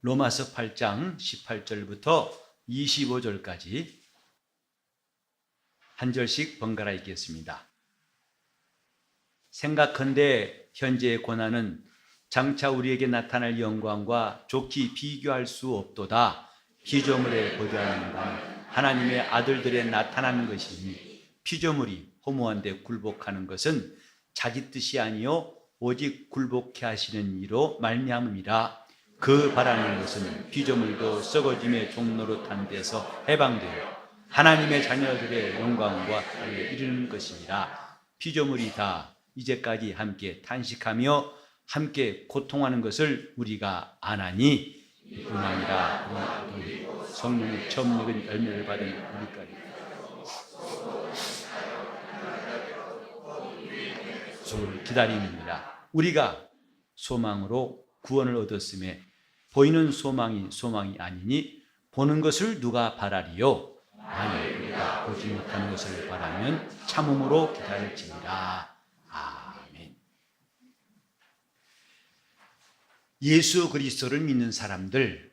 로마서 8장 18절부터 25절까지 한 절씩 번갈아 읽겠습니다. 생각컨대 현재의 고난은 장차 우리에게 나타날 영광과 좋게 비교할 수 없도다. 피조물에 보좌하는 건 하나님의 아들들에 나타나는 것이니 피조물이 허무한데 굴복하는 것은 자기 뜻이 아니요 오직 굴복해 하시는 이로 말미암음이라. 그 바라는 것은 피조물도 썩어짐의 종로로 탄 데서 해방되어 하나님의 자녀들의 영광과 하늘에 이르는 것이니라. 피조물이 다 이제까지 함께 탄식하며 함께 고통하는 것을 우리가 아나니 뿐 아니라 성령의 처음 익은 열매를 받은 우리까지 기다림이니라. 우리가 소망으로 구원을 얻었음에 보이는 소망이 아니니 보는 것을 누가 바라리요? 아니 우리가 보지 못하는 것을 바라면 참음으로 기다릴지니라. 아멘. 예수 그리스도를 믿는 사람들,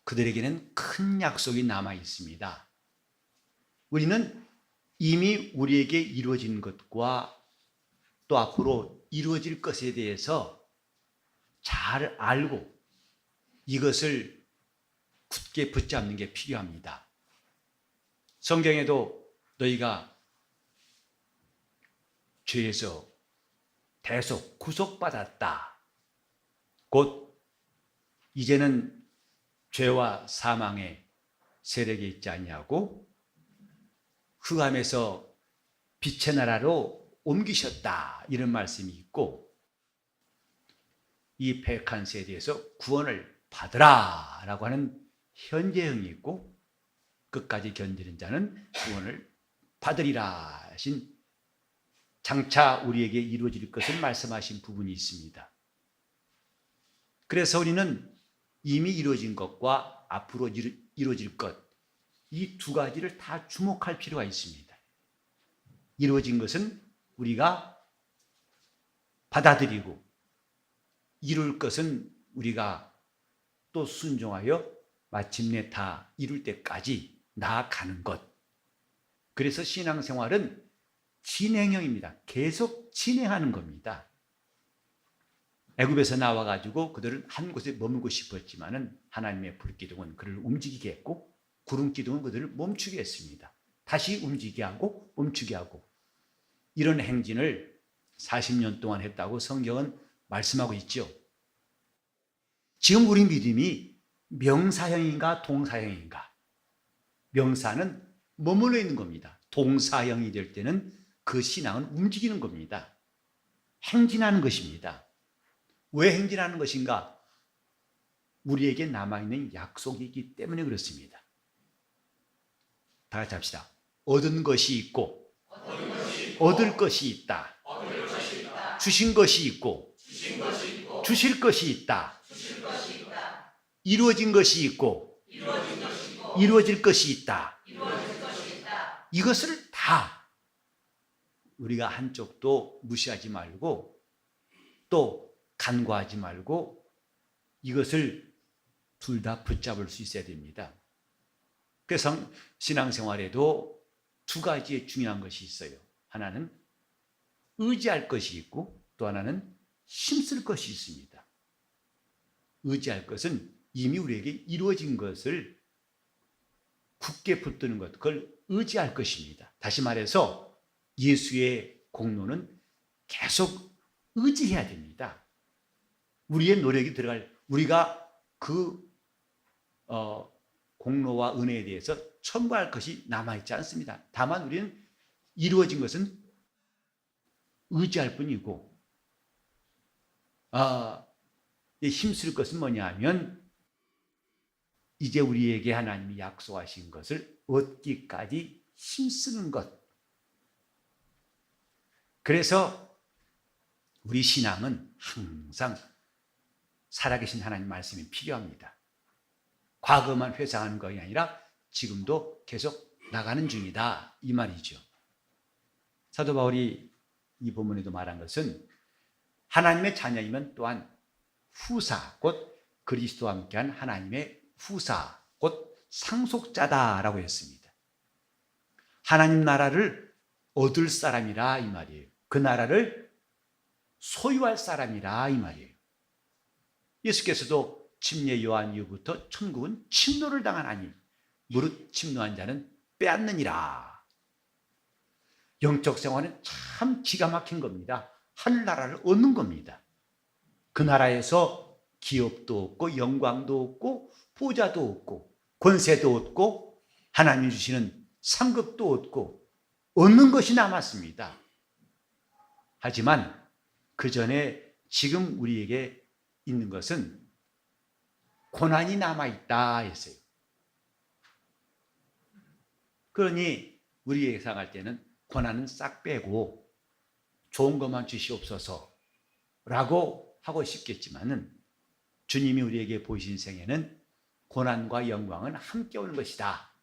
그들에게는 큰 약속이 남아 있습니다. 우리는 이미 우리에게 이루어진 것과 또 앞으로 이루어질 것에 대해서 잘 알고 이것을 굳게 붙잡는 게 필요합니다. 성경에도 너희가 죄에서 대속 구속받았다. 곧 이제는 죄와 사망의 세력에 있지 아니하고 흑암에서 빛의 나라로 옮기셨다. 이런 말씀이 있고 이 패역한 세대에서 구원을 받으라 라고 하는 현재형이 있고 끝까지 견디는 자는 구원을 받으리라 하신 장차 우리에게 이루어질 것을 말씀하신 부분이 있습니다. 그래서 우리는 이미 이루어진 것과 앞으로 이루어질 것, 이 두 가지를 다 주목할 필요가 있습니다. 이루어진 것은 우리가 받아들이고 이룰 것은 우리가 또 순종하여 마침내 다 이룰 때까지 나아가는 것. 그래서 신앙생활은 진행형입니다. 계속 진행하는 겁니다. 애굽에서 나와가지고 그들은 한 곳에 머물고 싶었지만은 하나님의 불기둥은 그를 움직이게 했고 구름기둥은 그들을 멈추게 했습니다. 다시 움직이게 하고 멈추게 하고 이런 행진을 40년 동안 했다고 성경은 말씀하고 있죠. 지금 우리 믿음이 명사형인가 동사형인가? 명사는 머물러 있는 겁니다. 동사형이 될 때는 그 신앙은 움직이는 겁니다. 행진하는 것입니다. 왜 행진하는 것인가? 우리에게 남아있는 약속이기 때문에 그렇습니다. 다 같이 합시다. 얻은 것이 있고 얻을 것이 있다. 주신 것이 있고 주실 것이 있다. 이루어진 것이 있고 이루어질 것이 있다. 이것을 다 우리가 한쪽도 무시하지 말고 또 간과하지 말고 이것을 둘 다 붙잡을 수 있어야 됩니다. 그래서 신앙생활에도 두 가지의 중요한 것이 있어요. 하나는 의지할 것이 있고 또 하나는 힘쓸 것이 있습니다. 의지할 것은 이미 우리에게 이루어진 것을 굳게 붙드는 것, 그걸 의지할 것입니다. 다시 말해서 예수의 공로는 계속 의지해야 됩니다. 우리의 노력이 우리가 그 공로와 은혜에 대해서 첨부할 것이 남아있지 않습니다. 다만 우리는 이루어진 것은 의지할 뿐이고 힘쓸 것은 뭐냐 하면 이제 우리에게 하나님이 약속하신 것을 얻기까지 힘쓰는 것. 그래서 우리 신앙은 항상 살아계신 하나님 말씀이 필요합니다. 과거만 회상하는 것이 아니라 지금도 계속 나가는 중이다 이 말이죠. 사도 바울이 이 본문에도 말한 것은 하나님의 자녀이면 또한 후사 곧 그리스도와 함께한 하나님의 후사, 곧 상속자다라고 했습니다. 하나님 나라를 얻을 사람이라 이 말이에요. 그 나라를 소유할 사람이라 이 말이에요. 예수께서도 침례 요한 이후부터 천국은 침노를 당하나니 무릇 침노한 자는 빼앗느니라. 영적 생활은 참 기가 막힌 겁니다. 하늘나라를 얻는 겁니다. 그 나라에서 기업도 얻고 영광도 얻고 보좌도 얻고 권세도 얻고 하나님이 주시는 상급도 얻고 얻는 것이 남았습니다. 하지만 그 전에 지금 우리에게 있는 것은 고난이 남아있다 했어요. 그러니 우리에게 생각할 때는 고난은 싹 빼고 좋은 것만 주시옵소서 라고 하고 싶겠지만은 주님이 우리에게 보이신 생애는 고난과 영광은 함께 오는 것이다.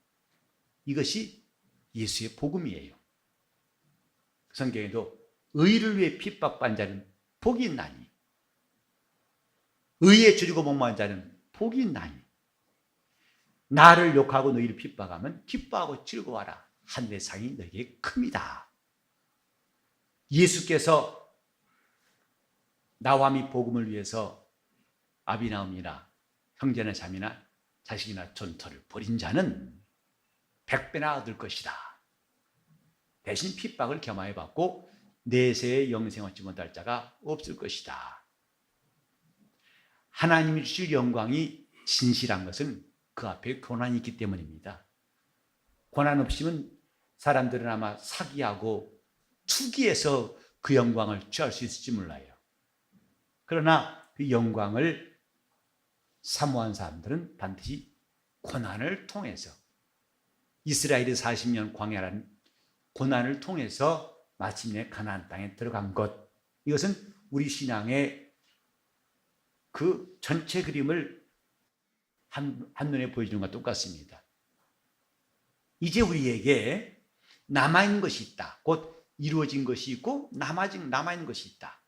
이것이 예수의 복음이에요. 성경에도 의를 위해 핍박받는 자는 복이 있나니 의에 줄이고 목마른 자는 복이 있나니 나를 욕하고 너희를 핍박하면 기뻐하고 즐거워하라. 하늘의 상이 너희에게 큽니다. 예수께서 나와 미 복음을 위해서 아비나움이나 형제나 자매나 자식이나 전토를 벌인 자는 100배나 얻을 것이다. 대신 핍박을 겸하여 받고 내세의 영생을 얻지 못할 자가 없을 것이다. 하나님이 주실 영광이 진실한 것은 그 앞에 고난이 있기 때문입니다. 고난 없이면 사람들은 아마 사기하고 투기해서 그 영광을 취할 수 있을지 몰라요. 그러나 그 영광을 사모한 사람들은 반드시 고난을 통해서 이스라엘이 40년 광야라는 고난을 통해서 마침내 가나안 땅에 들어간 것, 이것은 우리 신앙의 그 전체 그림을 한눈에 보여주는 것과 똑같습니다. 이제 우리에게 남아있는 것이 있다. 곧 이루어진 것이 있고 남아있는 것이 있다.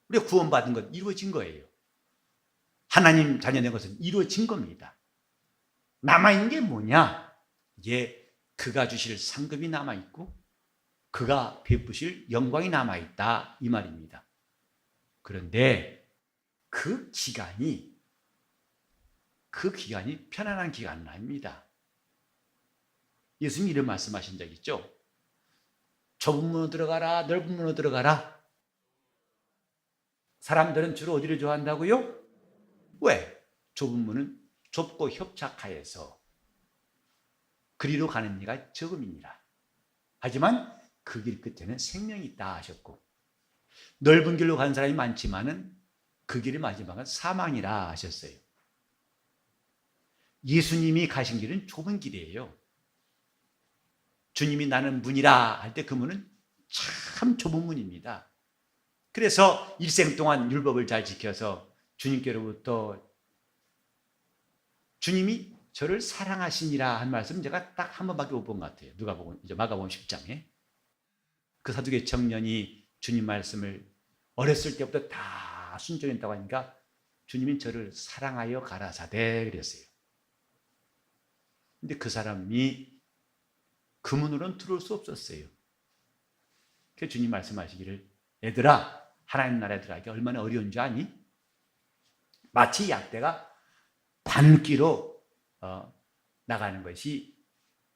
우리가 구원받은 것, 이루어진 거예요. 하나님 자녀된 것은 이루어진 겁니다. 남아있는 게 뭐냐? 이제 그가 주실 상급이 남아있고 그가 베푸실 영광이 남아있다 이 말입니다. 그런데 그 기간이 편안한 기간은 아닙니다. 예수님이 이런 말씀하신 적 있죠? 좁은 문으로 들어가라, 넓은 문으로 들어가라. 사람들은 주로 어디를 좋아한다고요? 왜? 좁은 문은 좁고 협착하여서 그리로 가는 이가 적음이니라. 하지만 그 길 끝에는 생명이 있다 하셨고, 넓은 길로 간 사람이 많지만은 그 길의 마지막은 사망이라 하셨어요. 예수님이 가신 길은 좁은 길이에요. 주님이 나는 문이라 할 때 그 문은 참 좁은 문입니다. 그래서 일생 동안 율법을 잘 지켜서 주님께로부터 주님이 저를 사랑하시니라 한 말씀 제가 딱 한 번밖에 못 본 것 같아요. 누가복음, 이제 마가복음 10장에 그 사두개 청년이 주님 말씀을 어렸을 때부터 다 순종했다고 하니까 주님이 저를 사랑하여 가라사대 그랬어요. 근데 그 사람이 그 문으로는 들어올 수 없었어요. 그래서 주님 말씀하시기를, 얘들아, 하나님 나라에 들어가기 얼마나 어려운 줄 아니? 마치 약대가 반기로 나가는 것이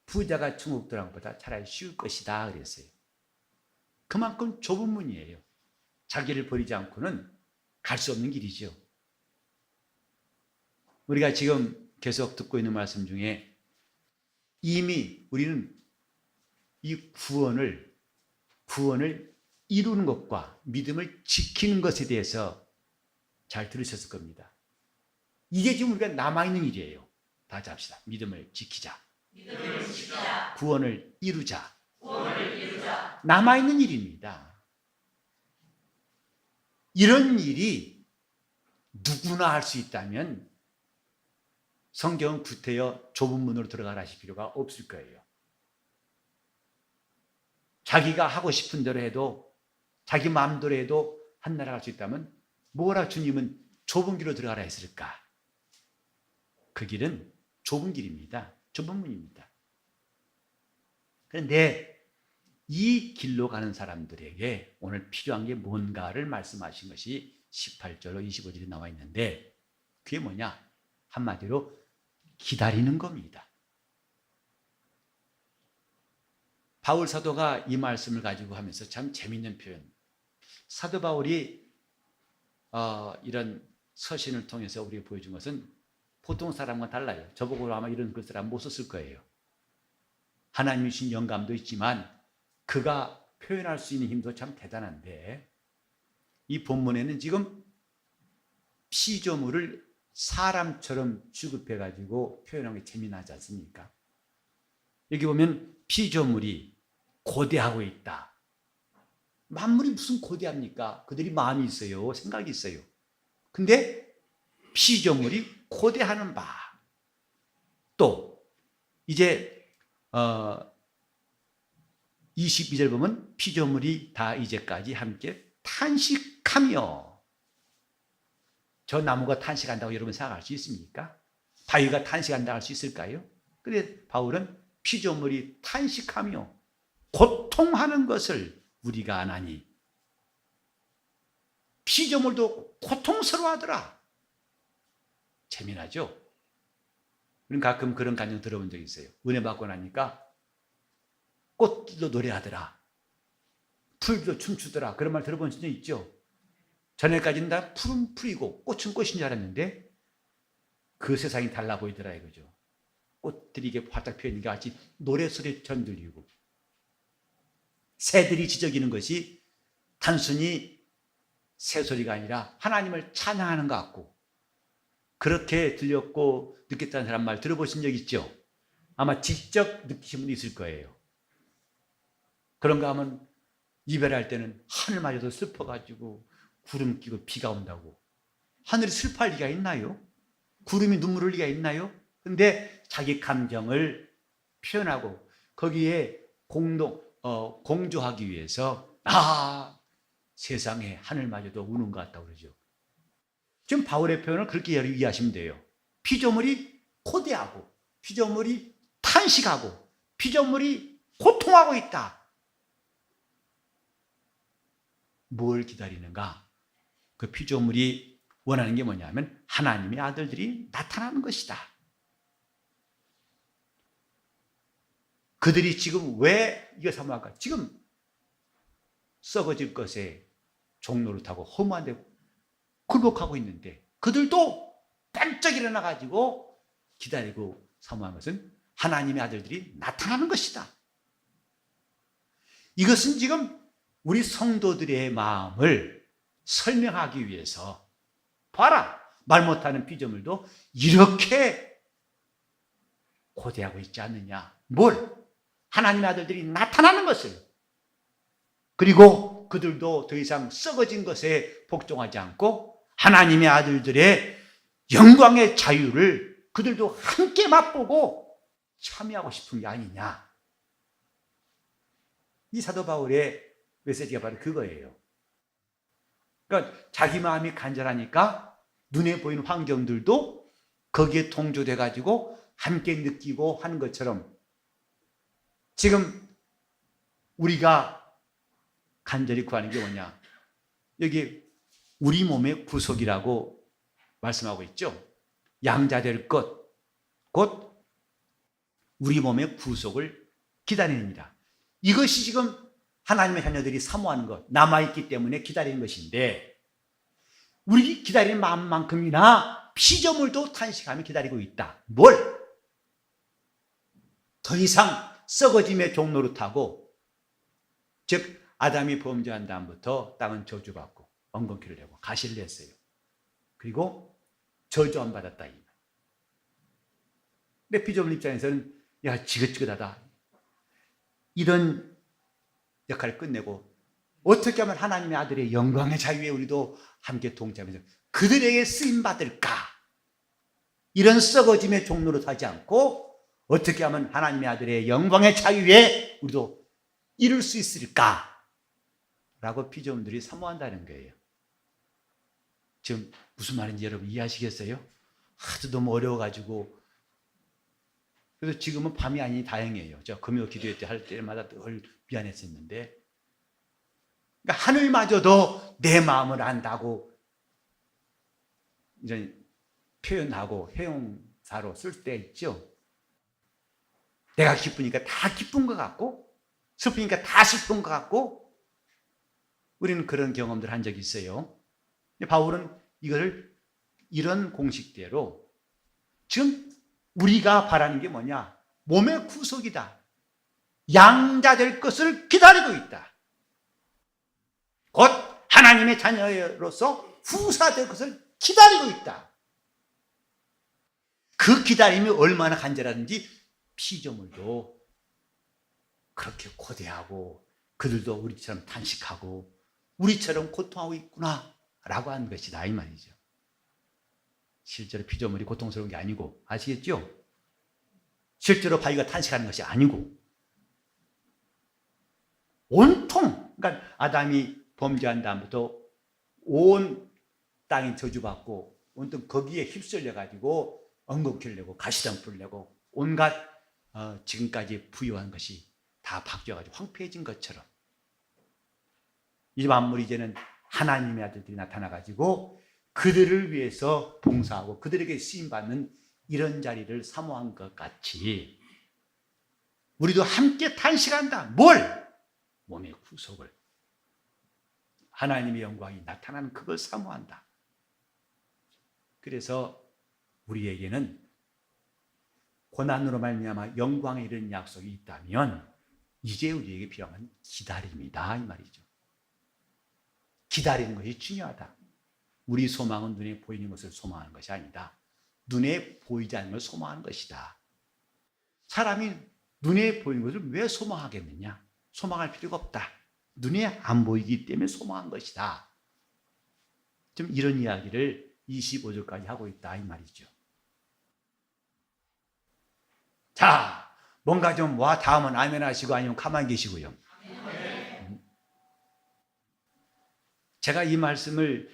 부자가 천국 들어간 것보다 차라리 쉬울 것이다 그랬어요. 그만큼 좁은 문이에요. 자기를 버리지 않고는 갈 수 없는 길이죠. 우리가 지금 계속 듣고 있는 말씀 중에 이미 우리는 이 구원을 이루는 것과 믿음을 지키는 것에 대해서 잘 들으셨을 겁니다. 이게 지금 우리가 남아있는 일이에요. 다 같이 합시다. 믿음을 지키자. 구원을 이루자. 남아있는 일입니다. 이런 일이 누구나 할 수 있다면 성경은 구태여 좁은 문으로 들어가라 하실 필요가 없을 거예요. 자기가 하고 싶은 대로 해도 자기 마음대로 해도 한나라 갈 수 있다면 뭐라 주님은 좁은 길로 들어가라 했을까? 그 길은 좁은 길입니다. 좁은 문입니다. 그런데 이 길로 가는 사람들에게 오늘 필요한 게 뭔가를 말씀하신 것이 18절로 25절에 나와 있는데, 그게 뭐냐? 한마디로 기다리는 겁니다. 바울 사도가 이 말씀을 가지고 하면서 참 재미있는 표현. 사도 바울이 이런 서신을 통해서 우리에게 보여준 것은 보통 사람과 달라요. 저보고 아마 이런 글을 못 썼을 거예요. 하나님이 주신 영감도 있지만 그가 표현할 수 있는 힘도 참 대단한데, 이 본문에는 지금 피조물을 사람처럼 취급해가지고 표현한 게 재미나지 않습니까? 여기 보면 피조물이 고대하고 있다. 만물이 무슨 고대합니까? 그들이 마음이 있어요. 생각이 있어요. 근데 피조물이 고대하는 바. 또 이제 22절 보면 피조물이 다 이제까지 함께 탄식하며. 저 나무가 탄식한다고 여러분 생각할 수 있습니까? 바위가 탄식한다고 할 수 있을까요? 근데 바울은 피조물이 탄식하며 고통하는 것을 우리가 아나니, 피조물도 고통스러워하더라. 재미나죠? 우리는 가끔 그런 간증 들어본 적이 있어요. 은혜 받고 나니까 꽃들도 노래하더라, 풀도 춤추더라. 그런 말 들어본 적 있죠? 전에까지는 다 풀은 풀이고 꽃은 꽃인 줄 알았는데 그 세상이 달라 보이더라 이거죠. 꽃들이 이게 활짝 피어있는 게 같이 노래소리처럼 들리고, 새들이 지저귀는 것이 단순히 새소리가 아니라 하나님을 찬양하는 것 같고, 그렇게 들렸고 느꼈다는 사람 말 들어보신 적 있죠? 아마 직접 느끼신 분도 있을 거예요. 그런가 하면 이별할 때는 하늘마저도 슬퍼가지고 구름 끼고 비가 온다고. 하늘이 슬퍼할 리가 있나요? 구름이 눈물 흘릴 리가 있나요? 근데 자기 감정을 표현하고 거기에 공조하기 위해서 세상에 하늘마저도 우는 것 같다고 그러죠. 지금 바울의 표현을 그렇게 이해하시면 돼요. 피조물이 고대하고, 피조물이 탄식하고, 피조물이 고통하고 있다. 뭘 기다리는가? 그 피조물이 원하는 게 뭐냐면 하나님의 아들들이 나타나는 것이다. 그들이 지금 왜 이거 사모할까? 지금 썩어질 것에 종노릇하고 허무한 데 굴복하고 있는데, 그들도 번쩍 일어나가지고 기다리고 사모한 것은 하나님의 아들들이 나타나는 것이다. 이것은 지금 우리 성도들의 마음을 설명하기 위해서, 봐라, 말 못하는 피조물도 이렇게 고대하고 있지 않느냐. 뭘? 하나님의 아들들이 나타나는 것을. 그리고 그들도 더 이상 썩어진 것에 복종하지 않고 하나님의 아들들의 영광의 자유를 그들도 함께 맛보고 참여하고 싶은 게 아니냐. 이 사도 바울의 메시지가 바로 그거예요. 그러니까 자기 마음이 간절하니까 눈에 보이는 환경들도 거기에 동조돼 가지고 함께 느끼고 하는 것처럼, 지금 우리가 간절히 구하는 게 뭐냐? 여기 우리 몸의 구속이라고 말씀하고 있죠. 양자될 것, 곧 우리 몸의 구속을 기다립니다. 이것이 지금 하나님의 자녀들이 사모하는 것, 남아있기 때문에 기다리는 것인데, 우리 기다리는 마음만큼이나 피조물도 탄식하며 기다리고 있다. 뭘? 더 이상 썩어짐의 종노릇하고, 즉 아담이 범죄한 다음부터 땅은 저주받고 엉겅퀴를 내고 가시를 냈어요. 그리고 저주 안 받았다. 근데 피조물 입장에서는 야, 지긋지긋하다. 이런 역할을 끝내고 어떻게 하면 하나님의 아들의 영광의 자유에 우리도 함께 동참해서 그들에게 쓰임받을까? 이런 썩어짐의 종로로 하지 않고 어떻게 하면 하나님의 아들의 영광의 자유에 우리도 이룰 수 있을까? 라고 피조물들이 사모한다는 거예요. 지금 무슨 말인지 여러분 이해하시겠어요? 하도 너무 어려워가지고. 그래서 지금은 밤이 아니니 다행이에요. 저 금요 기도회 때 할 때마다 늘 미안했었는데, 그러니까 하늘마저도 내 마음을 안다고 이제 표현하고 형용사로 쓸 때 있죠. 내가 기쁘니까 다 기쁜 것 같고, 슬프니까 다 슬픈 것 같고, 우리는 그런 경험들 한 적이 있어요. 바울은 이것을 이런 공식대로 지금 우리가 바라는 게 뭐냐? 몸의 구속이다. 양자될 것을 기다리고 있다. 곧 하나님의 자녀로서 후사될 것을 기다리고 있다. 그 기다림이 얼마나 간절한지 피조물도 그렇게 고대하고 그들도 우리처럼 탄식하고 우리처럼 고통하고 있구나 라고 하는 것이다 이 말이죠. 실제로 피조물이 고통스러운 게 아니고, 아시겠죠? 실제로 바위가 탄식하는 것이 아니고, 온통, 그러니까 아담이 범죄한 다음부터 온 땅이 저주받고 온통 거기에 휩쓸려 가지고 엉겅퀴를 내고 가시덤불을 내고 온갖 지금까지 부유한 것이 다 바뀌어가지고 황폐해진 것처럼 이 만물이 이제는 하나님의 아들들이 나타나가지고 그들을 위해서 봉사하고 그들에게 쓰임받는 이런 자리를 사모한 것 같이 우리도 함께 탄식한다. 뭘? 몸의 구속을. 하나님의 영광이 나타나는 그걸 사모한다. 그래서 우리에게는 고난으로 말미암아 영광에 이르는 약속이 있다면 이제 우리에게 필요한 건 기다림이다 이 말이죠. 기다리는 것이 중요하다. 우리 소망은 눈에 보이는 것을 소망하는 것이 아니다. 눈에 보이지 않는 걸 소망하는 것이다. 사람이 눈에 보이는 것을 왜 소망하겠느냐? 소망할 필요가 없다. 눈에 안 보이기 때문에 소망한 것이다. 좀 이런 이야기를 25절까지 하고 있다 이 말이죠. 자, 뭔가 좀 와 다음은 아멘 하시고 아니면 가만히 계시고요. 제가 이 말씀을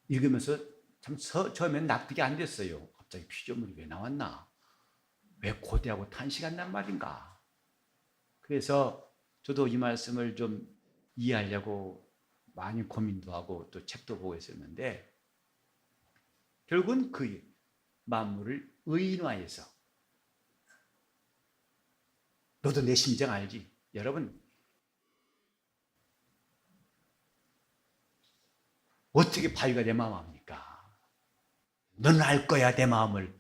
읽으면서 참 처음엔 납득이 안 됐어요. 갑자기 피조물이 왜 나왔나? 왜 고대하고 탄식한단 말인가? 그래서 저도 이 말씀을 좀 이해하려고 많이 고민도 하고 또 책도 보고 있었는데 결국은 그 만물을 의인화해서 너도 내 심정 알지? 여러분 어떻게 바위가 내 마음 압니까? 너는 알 거야 내 마음을.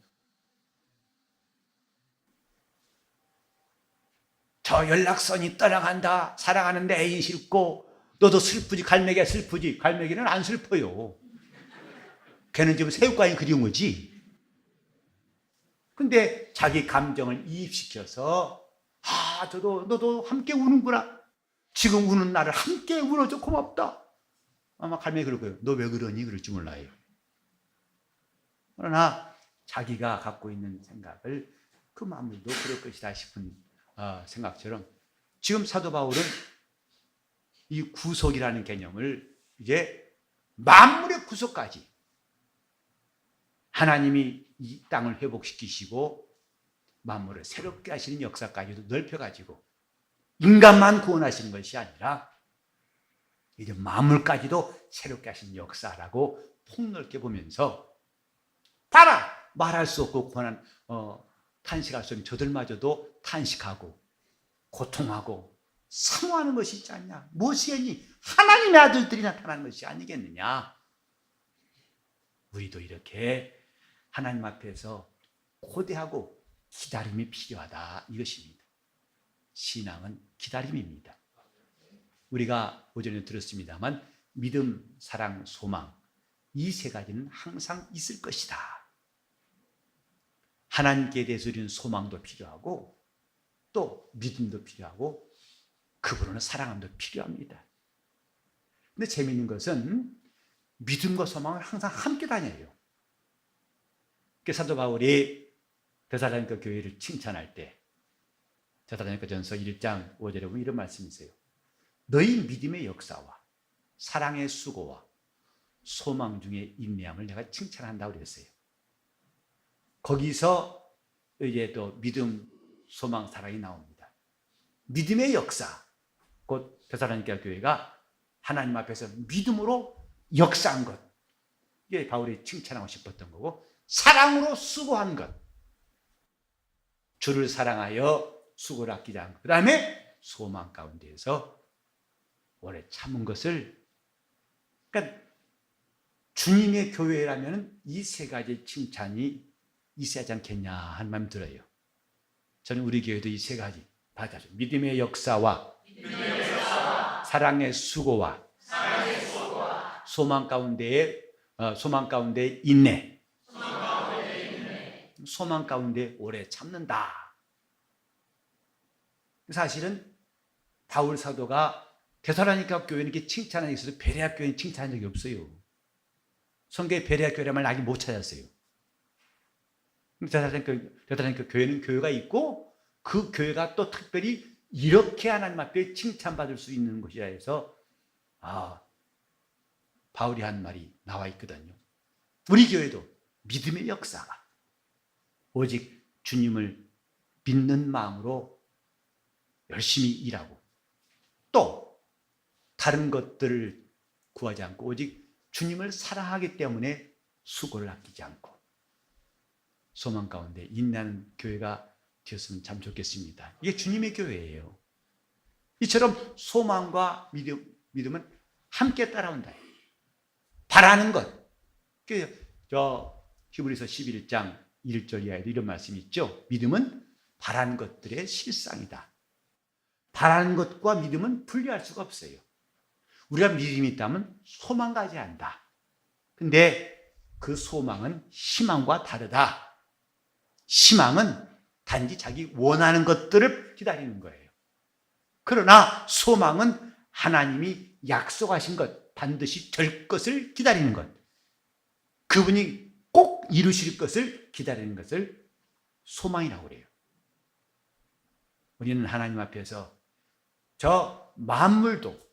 저 연락선이 떠나간다. 사랑하는데 애인 싫고 너도 슬프지. 갈매기가 슬프지. 갈매기는 안 슬퍼요. 걔는 지금 새우깡이 그리운 거지. 근데 자기 감정을 이입시켜서 너도 함께 우는구나. 지금 우는 나를 함께 울어줘 고맙다. 아마 갈매기 그럴 거예요. 너 왜 그러니? 그럴 줄 몰라요. 그러나 자기가 갖고 있는 생각을 그 만물도 그럴 것이다 싶은 생각처럼 지금 사도 바울은 이 구속이라는 개념을 이제 만물의 구속까지 하나님이 이 땅을 회복시키시고 만물을 새롭게 하시는 역사까지도 넓혀가지고 인간만 구원하시는 것이 아니라 이제 만물까지도 새롭게 하시는 역사라고 폭넓게 보면서 봐라! 말할 수 없고 탄식할 수 없는 저들마저도 탄식하고 고통하고 사모하는 것이 있지 않냐? 무엇이겠니? 하나님의 아들들이 나타나는 것이 아니겠느냐? 우리도 이렇게 하나님 앞에서 고대하고 기다림이 필요하다 이것입니다. 신앙은 기다림입니다. 우리가 오전에 들었습니다만 믿음, 사랑, 소망 이 세 가지는 항상 있을 것이다. 하나님께 대해서 우리는 소망도 필요하고 또 믿음도 필요하고 그분은 사랑함도 필요합니다. 근데 재미있는 것은 믿음과 소망을 항상 함께 다녀요. 사도 바울이 데살로니가 교회를 칭찬할 때 데살로니가 전서 1장 5절에 보면 이런 말씀이 있어요. 너희 믿음의 역사와 사랑의 수고와 소망 중에 인내함을 내가 칭찬한다고 그랬어요. 거기서 이제 또 믿음, 소망, 사랑이 나옵니다. 믿음의 역사, 곧 데살로니가 교회가 하나님 앞에서 믿음으로 역사한 것, 이게 바울이 칭찬하고 싶었던 거고, 사랑으로 수고한 것, 주를 사랑하여 수고를 아끼지 않고, 그 다음에 소망 가운데에서 오래 참은 것을, 그러니까 주님의 교회라면 이 세 가지 칭찬이 있어야지 않겠냐 하는 마음이 들어요. 저는 우리 교회도 이 세 가지 받아줘. 믿음의 역사와 사랑의 수고와 소망 가운데의 인내, 소망 가운데 오래 참는다. 사실은 바울 사도가 데살로니가 교회는 이렇게 칭찬하는 게 있어도 베레아 교회는 칭찬한 적이 없어요. 성경에 베레아 교회란 말 아직 못 찾았어요. 데살로니가 교회는 교회가 있고 그 교회가 또 특별히 이렇게 하나님 앞에 칭찬받을 수 있는 곳이라 해서 바울이 한 말이 나와 있거든요. 우리 교회도 믿음의 역사가 오직 주님을 믿는 마음으로 열심히 일하고 또 다른 것들을 구하지 않고 오직 주님을 사랑하기 때문에 수고를 아끼지 않고 소망 가운데 인내하는 교회가 되었으면 참 좋겠습니다. 이게 주님의 교회예요. 이처럼 소망과 믿음은 함께 따라온다. 바라는 것. 저 히브리서 11장 1절 이하에도 이런 말씀이 있죠. 믿음은 바라는 것들의 실상이다. 바라는 것과 믿음은 분리할 수가 없어요. 우리가 믿음이 있다면 소망 가져야 한다. 근데 그 소망은 희망과 다르다. 희망은 단지 자기 원하는 것들을 기다리는 거예요. 그러나 소망은 하나님이 약속하신 것, 반드시 될 것을 기다리는 것, 그분이 꼭 이루실 것을 기다리는 것을 소망이라고 그래요. 우리는 하나님 앞에서 저 만물도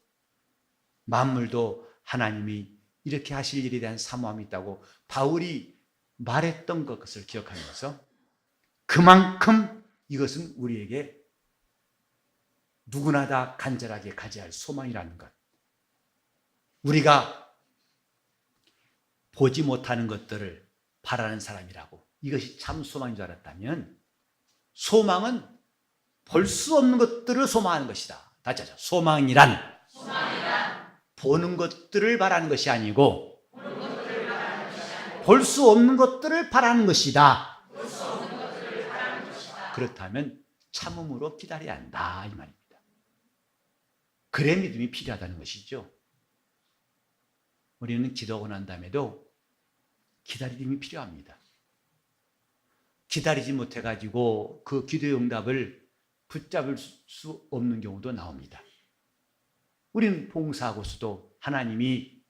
하나님이 이렇게 하실 일에 대한 사모함이 있다고 바울이 말했던 것을 기억하면서 그만큼 이것은 우리에게 누구나 다 간절하게 가져야 할 소망이라는 것. 우리가 보지 못하는 것들을 바라는 사람이라고 이것이 참 소망인 줄 알았다면 소망은 볼 수 없는 것들을 소망하는 것이다. 다시 하죠. 소망이란 보는 것들을 바라는 것이 아니고 볼 수 없는 것들을 바라는 것이다. 그렇다면 참음으로 기다려야 한다 이 말입니다. 그래 믿음이 필요하다는 것이죠. 우리는 기도하고 난 다음에도 기다림이 필요합니다. 기다리지 못해가지고 그 기도의 응답을 붙잡을 수 없는 경우도 나옵니다. 우리는 봉사하고서도 하나님이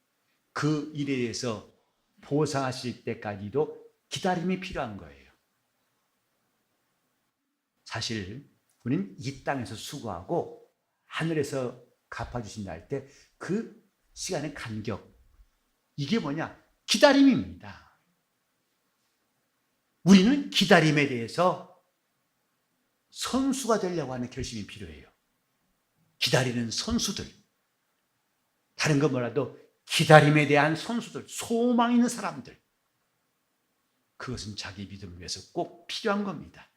그 일에 대해서 보상하실 때까지도 기다림이 필요한 거예요. 사실 우리는 이 땅에서 수고하고 하늘에서 갚아주신다 할 때 그 시간의 간격, 이게 뭐냐? 기다림입니다. 우리는 기다림에 대해서 선수가 되려고 하는 결심이 필요해요. 기다리는 선수들, 다른 거 뭐라도 기다림에 대한 선수들, 소망 있는 사람들, 그것은 자기 믿음을 위해서 꼭 필요한 겁니다.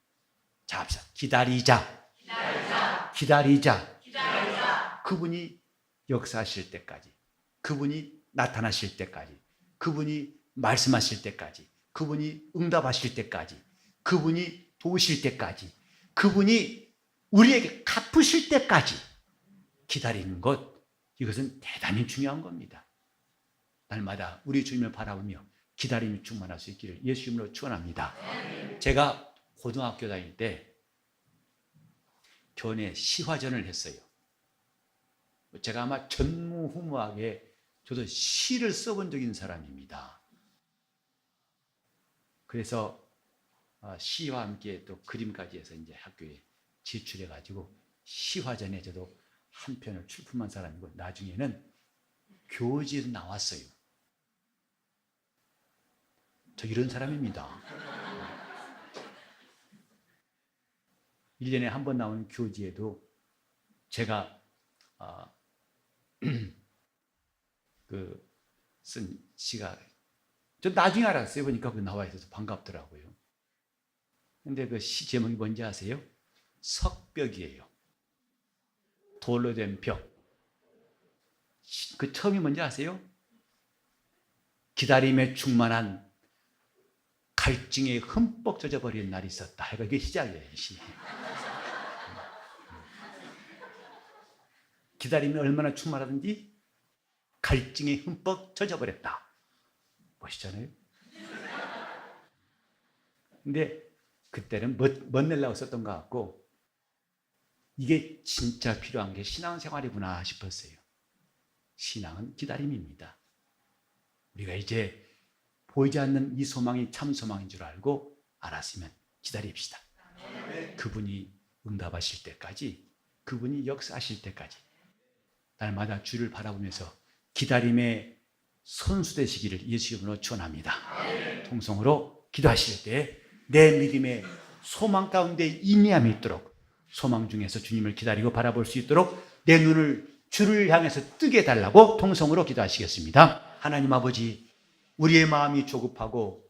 자, 합시다. 기다리자. 그분이 역사하실 때까지, 그분이 나타나실 때까지, 그분이 말씀하실 때까지, 그분이 응답하실 때까지, 그분이 도우실 때까지, 그분이 우리에게 갚으실 때까지 기다리는 것, 이것은 대단히 중요한 겁니다. 날마다 우리 주님을 바라보며 기다림이 충만할 수 있기를 예수 이름으로 축원합니다. 제가 고등학교 다닐 때 교내 시화전을 했어요. 제가 아마 전무후무하게 저도 시를 써본 적인 사람입니다. 그래서 시와 함께 또 그림까지 해서 이제 학교에 제출해가지고 시화전에 저도 한 편을 출품한 사람이고 나중에는 교지에도 나왔어요. 저 이런 사람입니다. 1년에 한 번 나오는 교지에도 제가 쓴 시가 저 나중에 알았어요. 보니까 그 나와 있어서 반갑더라고요. 근데 그 시 제목이 뭔지 아세요? 석벽이에요. 돌로 된 벽. 그 처음이 뭔지 아세요? 기다림에 충만한 갈증에 흠뻑 젖어버린 날이 있었다. 이게 시작이에요. 시. 기다림에 얼마나 충만하든지 갈증에 흠뻑 젖어버렸다. 멋있잖아요. 근데 그때는 멋내려고 썼던 것 같고 이게 진짜 필요한 게 신앙생활이구나 싶었어요. 신앙은 기다림입니다. 우리가 이제 보이지 않는 이 소망이 참 소망인 줄 알고 알았으면 기다립시다. 그분이 응답하실 때까지, 그분이 역사하실 때까지 날마다 주를 바라보면서 기다림의 선수 되시기를 예수 이름으로 축원합니다. 통성으로 기도하실 때 내 믿음의 소망 가운데 인내함이 있도록, 소망 중에서 주님을 기다리고 바라볼 수 있도록 내 눈을 주를 향해서 뜨게 해달라고 통성으로 기도하시겠습니다. 하나님 아버지, 우리의 마음이 조급하고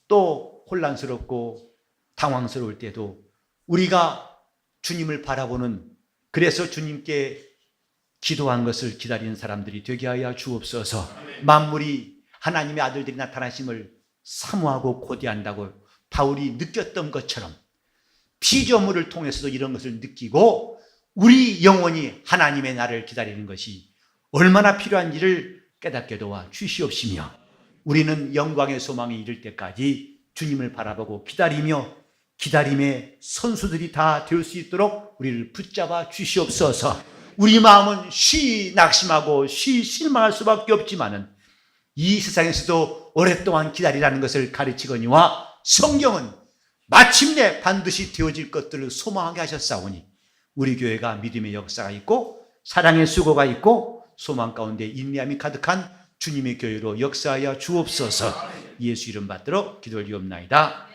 또 혼란스럽고 당황스러울 때도 우리가 주님을 바라보는, 그래서 주님께 기도한 것을 기다리는 사람들이 되게 하여 주옵소서. 만물이 하나님의 아들들이 나타나심을 사모하고 고대한다고 바울이 느꼈던 것처럼 피조물을 통해서도 이런 것을 느끼고 우리 영혼이 하나님의 날을 기다리는 것이 얼마나 필요한지를 깨닫게 도와 주시옵시며, 우리는 영광의 소망에 이를 때까지 주님을 바라보고 기다리며 기다림의 선수들이 다 될 수 있도록 우리를 붙잡아 주시옵소서. 우리 마음은 쉬 낙심하고 쉬 실망할 수밖에 없지만은 이 세상에서도 오랫동안 기다리라는 것을 가르치거니와 성경은 마침내 반드시 되어질 것들을 소망하게 하셨사오니 우리 교회가 믿음의 역사가 있고 사랑의 수고가 있고 소망 가운데 인내함이 가득한 주님의 교회로 역사하여 주옵소서. 예수 이름 받들어 기도를 드리옵나이다.